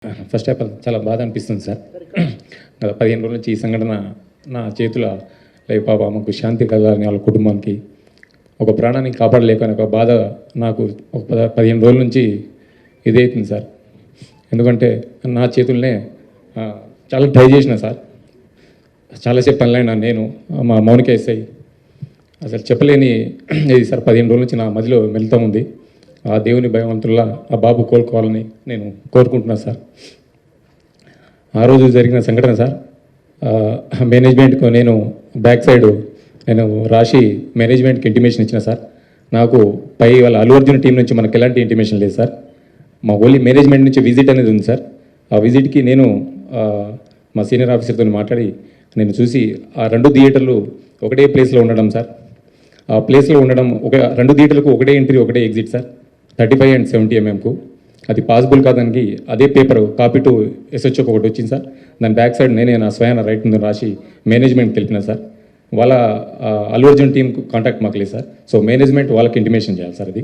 First of all చాలా బాధ అనిపిస్తుంది సార్. గత 15 రోజుల నుంచి ఈ సంఘటన నా చేతుల లైక్ పాప ఆమెకు శాంతి కలగాలని వాళ్ళ కుటుంబానికి ఒక ప్రాణాన్ని కాపాడలేకని ఒక బాధ నాకు ఒక 15 రోజుల నుంచి ఇదవుతుంది సార్. ఎందుకంటే నా చేతుల్నే చాలా ట్రై చేసిన సార్, చాలాసేపు పనులైనా నేను మా మౌనిక ఎస్ఐ అసలు చెప్పలేని ఇది సార్. 15 రోజుల నుంచి నా మదిలో మెలుతూ ఉంది. ఆ దేవుని భగవంతుల్లా ఆ బాబు కోలుకోవాలని నేను కోరుకుంటున్నాను సార్. ఆ రోజు జరిగిన సంఘటన సార్, మేనేజ్మెంట్కు నేను బ్యాక్ సైడ్ నేను రాసి మేనేజ్మెంట్కి ఇంటిమేషన్ ఇచ్చిన సార్. నాకు పై వాళ్ళ అల్లు అర్జున్ టీం నుంచి మనకు ఎలాంటి ఇంటిమేషన్ లేదు సార్. మా ఓన్లీ మేనేజ్మెంట్ నుంచి విజిట్ అనేది ఉంది సార్. ఆ విజిట్కి నేను మా సీనియర్ ఆఫీసర్తో మాట్లాడి నేను చూసి ఆ 2 థియేటర్లు ఒకటే ప్లేస్లో ఉండడం సార్. ఆ ప్లేస్లో ఉండడం రెండు థియేటర్లకు ఒకటే ఎంట్రీ ఒకటే ఎగ్జిట్ సార్. 35 and 70 mm అది పాసిబుల్ కాదానికి అదే పేపర్ కాపీ టు SHO ఒకటి వచ్చింది సార్. దాని బ్యాక్ సైడ్ నేనే నా స్వయాన రైట్ ముందు రాసి మేనేజ్మెంట్కి తెలిపిన సార్. వాళ్ళ అల్లు అర్జున్ టీంకు కాంటాక్ట్ మాకు లేదు సార్. సో మేనేజ్మెంట్ వాళ్ళకి ఇంటిమేషన్ చేయాలి సార్ అది.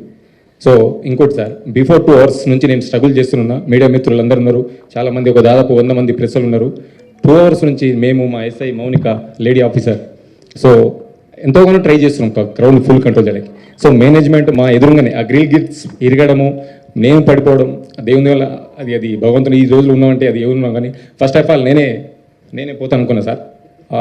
సో ఇంకోటి సార్, బిఫోర్ 2 hours నుంచి నేను స్ట్రగుల్ చేస్తున్నా. మీడియా మిత్రులు అందరూ ఉన్నారు, చాలామంది, ఒక దాదాపు 100 మంది ప్రెస్సులు ఉన్నారు. 2 hours నుంచి మేము, మా SI Mounika lady officer, so ఎంతోగానో ట్రై చేస్తున్నాం క్రౌడ్ ఫుల్ కంట్రోల్ చేయడానికి. సో మేనేజ్మెంట్ మా ఎదురుగానే ఆ గ్రిల్ గిట్స్ ఇరగడము, నేను పడిపోవడం, దేవుని వల్ల అది భగవంతుని ఈ రోజులు ఉన్నామంటే అది ఎవరున్నాం. కానీ ఫస్ట్ ఆఫ్ ఆల్ నేనే పోతాను అనుకున్నా సార్. ఆ